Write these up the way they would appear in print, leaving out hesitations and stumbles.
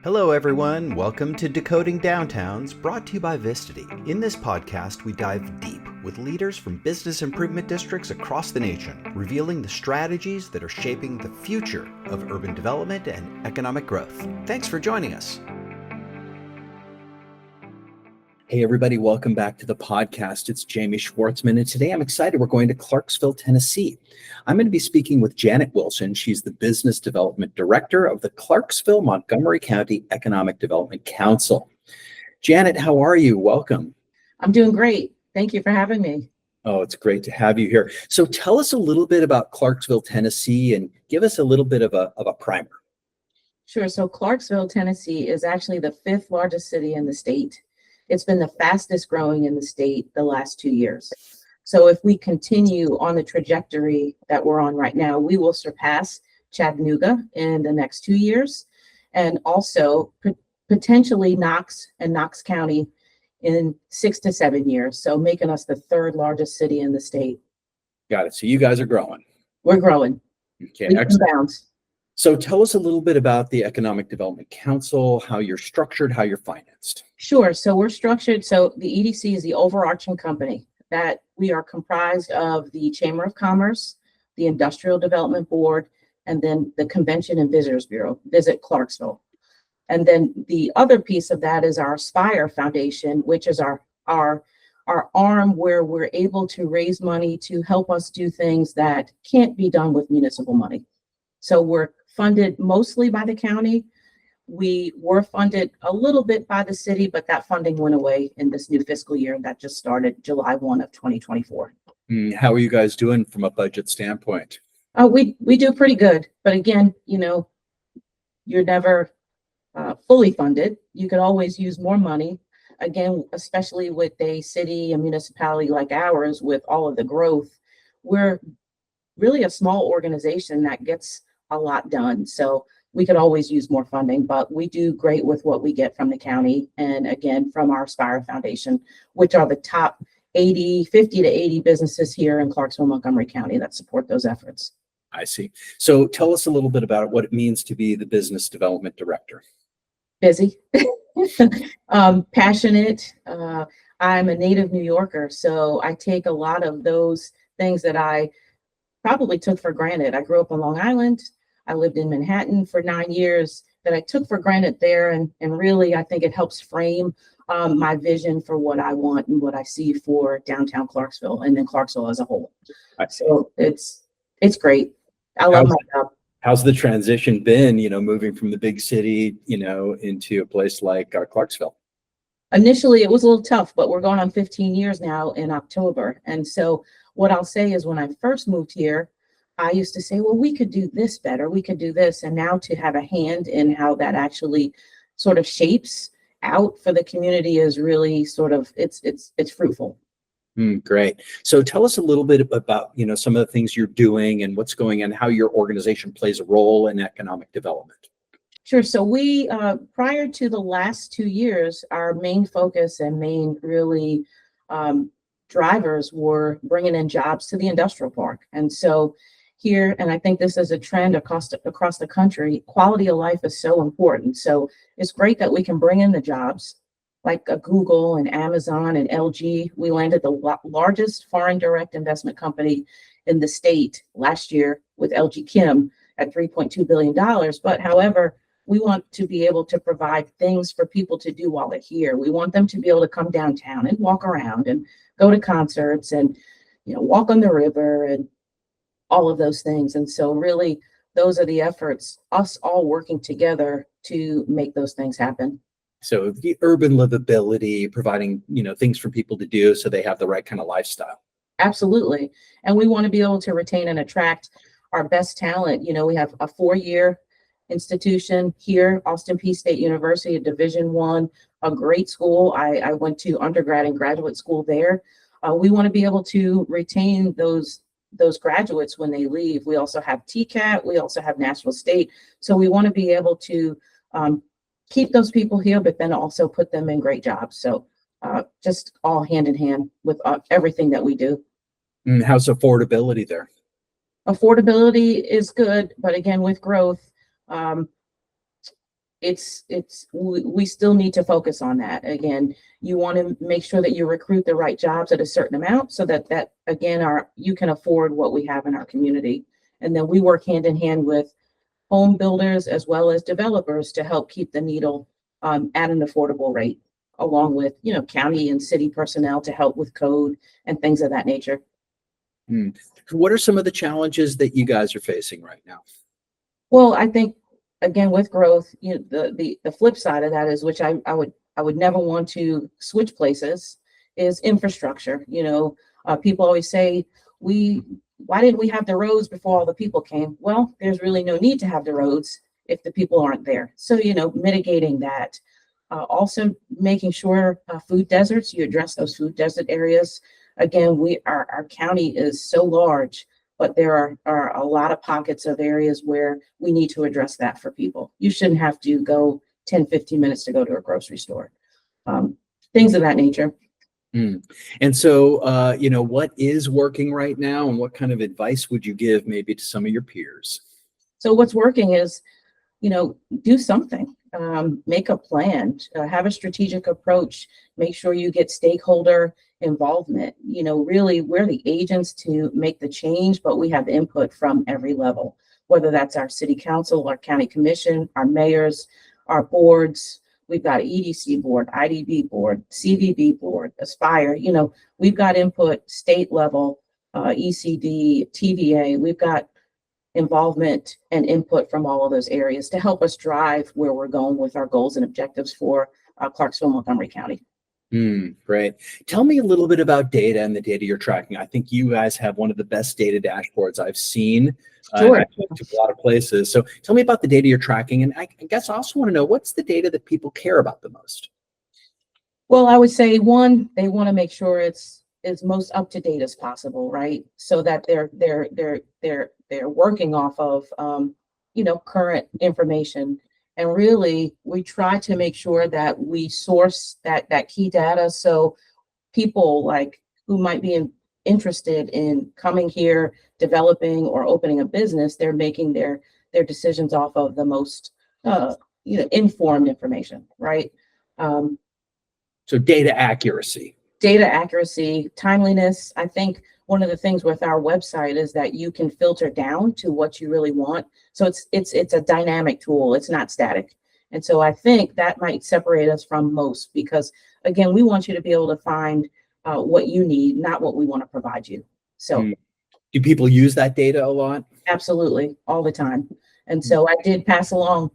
Hello, everyone. Welcome to Decoding Downtowns, brought to you by Vistity. In this podcast, we dive deep with leaders from business improvement districts across the nation, revealing the strategies that are shaping the future of urban development and economic growth. Thanks for joining us. Hey, everybody, welcome back to the podcast. It's Jamie Schwartzman, and today I'm excited. We're going to Clarksville, Tennessee. I'm going to be speaking with Janet Wilson. She's the Business Development Director of the Clarksville-Montgomery County Economic Development Council. Janet, how are you? Welcome. I'm doing great. Thank you for having me. Oh, it's great to have you here. So tell us a little bit about Clarksville, Tennessee, and give us a little bit of a primer. Sure. So Clarksville, Tennessee is actually the fifth largest city in the state. It's been the fastest growing in the state the last 2 years. So if we continue on the trajectory that we're on right now, we will surpass Chattanooga in the next 2 years, and also potentially Knox and Knox County in 6 to 7 years. So making us the third largest city in the state. Got it. So you guys are growing. We're growing. Okay, Leaps and bounds. So tell us a little bit about the Economic Development Council, how you're structured, how you're financed. Sure. So we're structured. So the EDC is the overarching company that we are comprised of the Chamber of Commerce, the Industrial Development Board, and then the Convention and Visitors Bureau, Visit Clarksville. And then the other piece of that is our Aspire Foundation, which is our arm where we're able to raise money to help us do things that can't be done with municipal money. So we're funded mostly by the county. We were funded a little bit by the city, but that funding went away in this new fiscal year that just started July 1 of 2024. How are you guys doing from a budget standpoint? We do pretty good. But again, you're never fully funded. You could always use more money. Again, especially with a city, a municipality like ours, with all of the growth, we're really a small organization that gets a lot done. So we could always use more funding, but we do great with what we get from the county. And again, from our Aspire Foundation, which are the top 50 to 80 businesses here in Clarksville-Montgomery County that support those efforts. I see. So tell us a little bit about what it means to be the Business Development Director. Busy, passionate. I'm a native New Yorker, so I take a lot of those things that I probably took for granted. I grew up on Long Island. I lived in Manhattan for 9 years that I took for granted there. And really, I think it helps frame my vision for what I want and what I see for downtown Clarksville and then Clarksville as a whole. So it's great. I love my job. How's the transition been, moving from the big city, into a place like Clarksville? Initially, it was a little tough, but we're going on 15 years now in October. And so what I'll say is when I first moved here, I used to say, well, we could do this better. We could do this. And now to have a hand in how that actually sort of shapes out for the community is really sort of, it's fruitful. Great. So tell us a little bit about, some of the things you're doing and what's going on, how your organization plays a role in economic development. Sure. So we, prior to the last 2 years, our main focus and main really drivers were bringing in jobs to the industrial park. And so here, and I think this is a trend across the country, quality of life is so important. So it's great that we can bring in the jobs like a Google and Amazon and LG. We landed the largest foreign direct investment company in the state last year with LG Chem at $3.2 billion. But however, we want to be able to provide things for people to do while they're here. We want them to be able to come downtown and walk around and go to concerts and, walk on the river and all of those things. And so really, those are the efforts, us all working together to make those things happen. So the urban livability, providing, things for people to do so they have the right kind of lifestyle. Absolutely. And we want to be able to retain and attract our best talent. We have a 4-year institution here, Austin Peay State University, a Division I, a great school. I went to undergrad and graduate school there. We want to be able to retain those graduates when they leave. We also have TCAT. We also have National State. So we want to be able to keep those people here, but then also put them in great jobs. So just all hand in hand with everything that we do. How's affordability there? Affordability is good, but again, with growth, we still need to focus on that. Again, you want to make sure that you recruit the right jobs at a certain amount so that again, you can afford what we have in our community. And then we work hand in hand with home builders as well as developers to help keep the needle at an affordable rate, along with, county and city personnel to help with code and things of that nature. What are some of the challenges that you guys are facing right now? Well, I think again with growth, the flip side of that is, which I would never want to switch places, is infrastructure. People always say, why didn't we have the roads before all the people came? Well, there's really no need to have the roads if the people aren't there. So, mitigating that. Also making sure food deserts, you address those food desert areas. Again, our county is so large, but there are a lot of pockets of areas where we need to address that for people. You shouldn't have to go 10, 15 minutes to go to a grocery store. Things of that nature. And so, what is working right now, and what kind of advice would you give maybe to some of your peers? So what's working is, do something, make a plan, have a strategic approach, make sure you get stakeholder involvement. Really, we're the agents to make the change, but we have input from every level, whether that's our city council, our county commission, our mayors, our boards. We've got an EDC board, IDB board, CVB board, Aspire. We've got input state level, ECD, TVA. We've got involvement and input from all of those areas to help us drive where we're going with our goals and objectives for Clarksville-Montgomery County. Great. Tell me a little bit about data and the data you're tracking. I think you guys have one of the best data dashboards I've seen. Sure. I've been to a lot of places. So tell me about the data you're tracking. And I guess I also want to know, what's the data that people care about the most? Well, I would say one, they want to make sure it's as most up to date as possible, right? So that they're working off of current information. And really, we try to make sure that we source that key data, so people like who might be interested in coming here, developing or opening a business, they're making their decisions off of the most informed information, right? So data accuracy. Timeliness. I think one of the things with our website is that you can filter down to what you really want. So it's a dynamic tool. It's not static. And so I think that might separate us from most, because again, we want you to be able to find what you need, not what we want to provide you. So do people use that data a lot? Absolutely, all the time. And so I did pass along,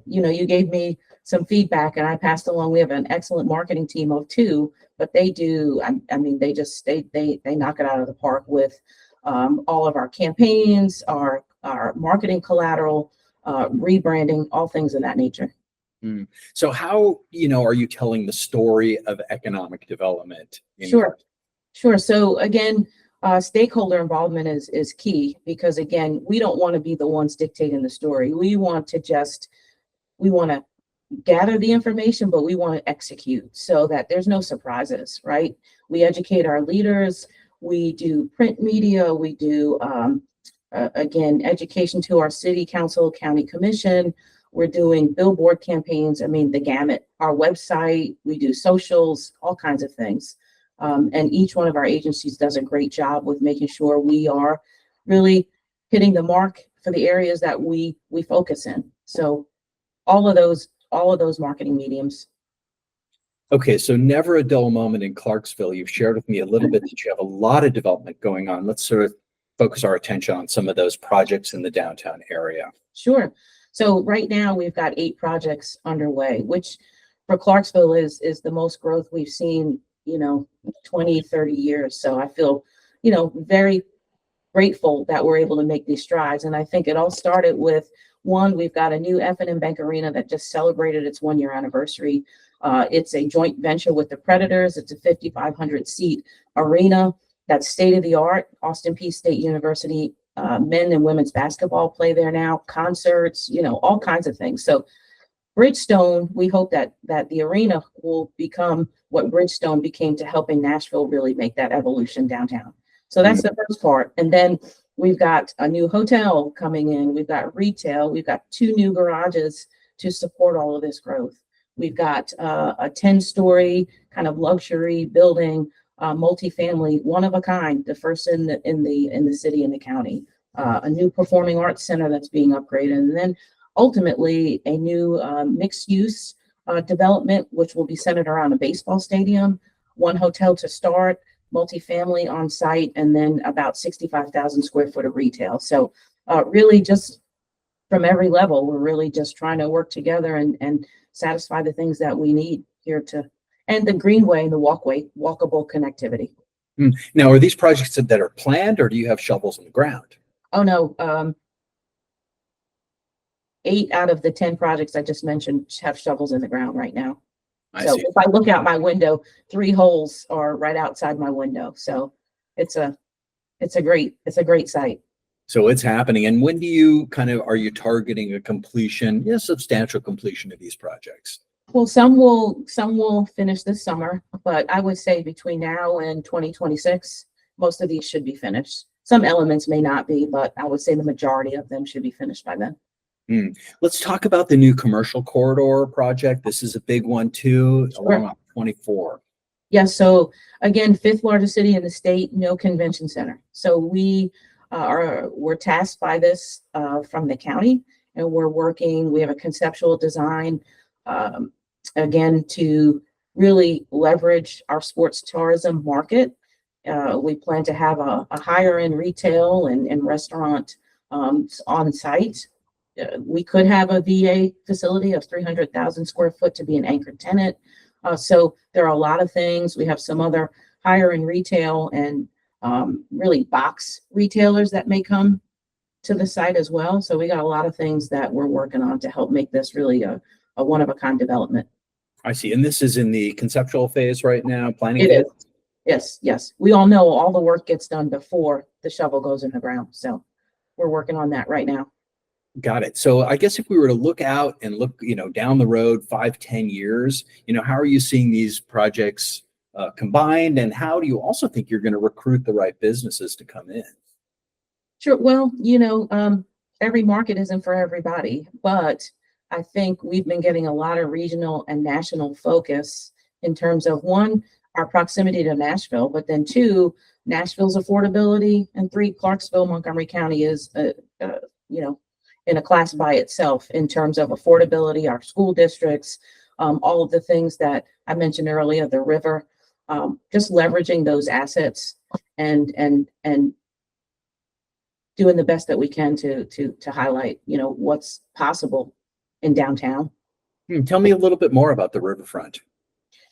you gave me some feedback and I passed along. We have an excellent marketing team of 2, but they do, they knock it out of the park with all of our campaigns, our marketing collateral, rebranding, all things of that nature. So how, are you telling the story of economic development? Sure. So again, stakeholder involvement is key, because again, we don't want to be the ones dictating the story. We want to gather the information, but we want to execute so that there's no surprises, right? We educate our leaders. We do print media. We do, again, education to our city council, county commission. We're doing billboard campaigns. The gamut. Our website, we do socials, all kinds of things. And each one of our agencies does a great job with making sure we are really hitting the mark for the areas that we focus in. So all of those marketing mediums. Okay, so never a dull moment in Clarksville. You've shared with me a little bit that you have a lot of development going on. Let's sort of focus our attention on some of those projects in the downtown area. Sure. So right now we've got 8 projects underway, which for Clarksville is the most growth we've seen, 20, 30 years. So I feel, very grateful that we're able to make these strides. And I think it all started with, one, we've got a new F&M Bank Arena that just celebrated its 1-year anniversary. It's a joint venture with the Predators. It's a 5,500 seat arena that's state of the art. Austin Peay State University men and women's basketball play there now, concerts, all kinds of things. So Bridgestone, we hope that the arena will become what Bridgestone became to helping Nashville really make that evolution downtown. So that's the first part. And then we've got a new hotel coming in. We've got retail. We've got 2 new garages to support all of this growth. We've got a 10-story kind of luxury building, multifamily, one of a kind, the first in the city and the county. A new performing arts center that's being upgraded, and then ultimately a new mixed use development, which will be centered around a baseball stadium, one hotel to start, multifamily on site, and then about 65,000 square foot of retail. So really just from every level, we're really just trying to work together and satisfy the things that we need here and the greenway and the walkable connectivity. Now, are these projects that are planned, or do you have shovels in the ground? Oh, no. 8 out of the 10 projects I just mentioned have shovels in the ground right now. So if I look out my window, 3 holes are right outside my window. So it's a great site. So it's happening. And when are you targeting a completion, substantial completion of these projects? Well, some will finish this summer, but I would say between now and 2026, most of these should be finished. Some elements may not be, but I would say the majority of them should be finished by then. Let's talk about the new commercial corridor project. This is a big one too, along Route 24. Yes. So again, 5th largest city in the state, no convention center. So we're tasked by this from the county, and we have a conceptual design again to really leverage our sports tourism market. We plan to have a higher end retail and restaurant on site. We could have a VA facility of 300,000 square foot to be an anchor tenant. So there are a lot of things. We have some other higher end retail and really box retailers that may come to the site as well. So we got a lot of things that we're working on to help make this really a one of a kind development. I see. And this is in the conceptual phase right now, planning phase? It is. Yes. We all know all the work gets done before the shovel goes in the ground. So we're working on that right now. Got it. So I guess if we were to look out and look, down the road 5-10 years, how are you seeing these projects combined, and how do you also think you're going to recruit the right businesses to come in? Sure. Well, every market isn't for everybody, but I think we've been getting a lot of regional and national focus in terms of, 1, our proximity to Nashville, but then 2, Nashville's affordability, and 3, Clarksville-Montgomery County is, in a class by itself in terms of affordability, our school districts, all of the things that I mentioned earlier, the river, just leveraging those assets and doing the best that we can to highlight, what's possible in downtown. Tell me a little bit more about the riverfront.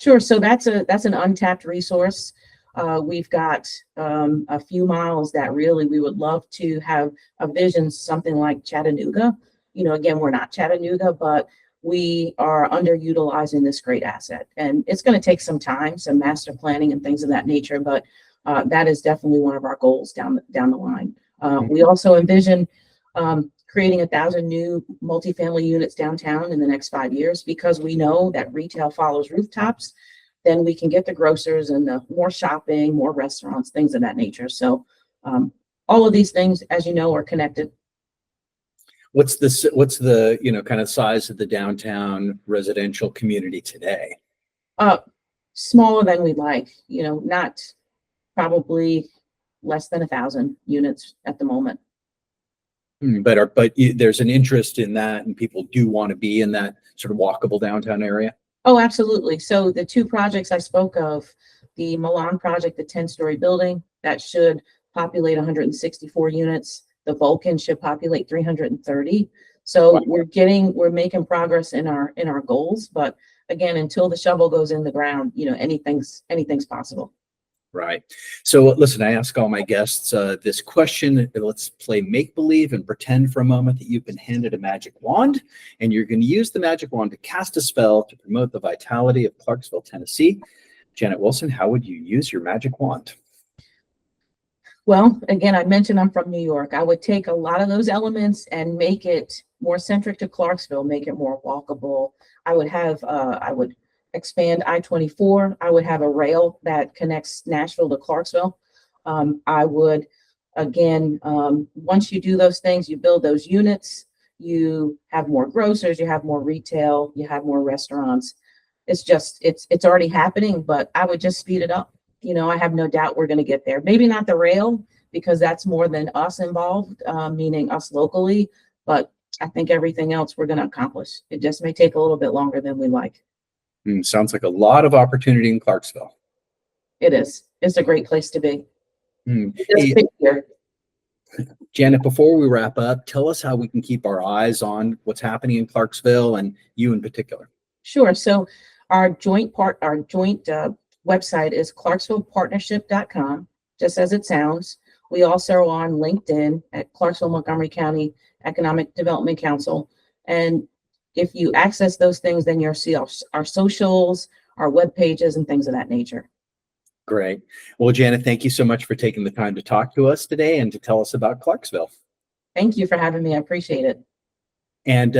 Sure. So that's an untapped resource. We've got a few miles that really we would love to have a vision, something like Chattanooga. Again, we're not Chattanooga, but we are underutilizing this great asset. And it's going to take some time, some master planning and things of that nature, but that is definitely one of our goals down the line. We also envision creating 1,000 new multifamily units downtown in the next 5 years, because we know that retail follows rooftops. Then we can get the grocers and the more shopping, more restaurants, things of that nature. So all of these things, as you know, are connected. What's the kind of size of the downtown residential community today? Smaller than we'd like, not probably less than 1,000 units at the moment. But there's an interest in that, and people do want to be in that sort of walkable downtown area. Oh, absolutely. So the 2 projects I spoke of, the Milan project, the 10-story building, that should populate 164 units. The Vulcan should populate 330. So wow. We're making progress in our goals. But again, until the shovel goes in the ground, anything's possible. Right. So listen, I ask all my guests this question. Let's play make-believe and pretend for a moment that you've been handed a magic wand, and you're going to use the magic wand to cast a spell to promote the vitality of Clarksville, Tennessee. Janet Wilson, how would you use your magic wand? Well, again, I mentioned I'm from New York. I would take a lot of those elements and make it more centric to Clarksville, make it more walkable. I would expand I-24. I would have a rail that connects Nashville to Clarksville. I would, again, once you do those things, you build those units, you have more grocers, you have more retail, you have more restaurants. It's already happening, but I would just speed it up. I have no doubt we're going to get there. Maybe not the rail, because that's more than us involved, meaning us locally, but I think everything else we're going to accomplish. It just may take a little bit longer than we like. Sounds like a lot of opportunity in Clarksville. It is. It's a great place to be. Hey, Here. Janet, before we wrap up, tell us how we can keep our eyes on what's happening in Clarksville and you in particular. Sure. So our joint website is clarksvillepartnership.com, just as it sounds. We also are on LinkedIn at Clarksville-Montgomery County Economic Development Council. And if you access those things, then you'll see our socials, our web pages, and things of that nature. Great. Well, Janet, thank you so much for taking the time to talk to us today and to tell us about Clarksville. Thank you for having me. I appreciate it. And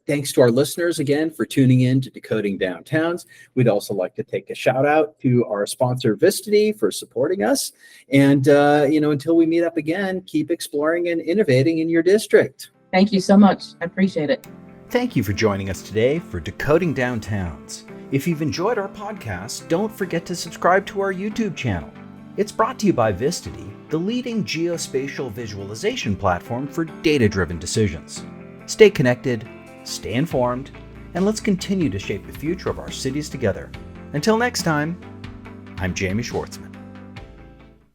thanks to our listeners again for tuning in to Decoding Downtowns. We'd also like to take a shout out to our sponsor, Vistity, for supporting us. And, until we meet up again, keep exploring and innovating in your district. Thank you so much. I appreciate it. Thank you for joining us today for Decoding Downtowns. If you've enjoyed our podcast, don't forget to subscribe to our YouTube channel. It's brought to you by Vistity, the leading geospatial visualization platform for data-driven decisions. Stay connected, stay informed, and let's continue to shape the future of our cities together. Until next time, I'm Jamie Schwartzman.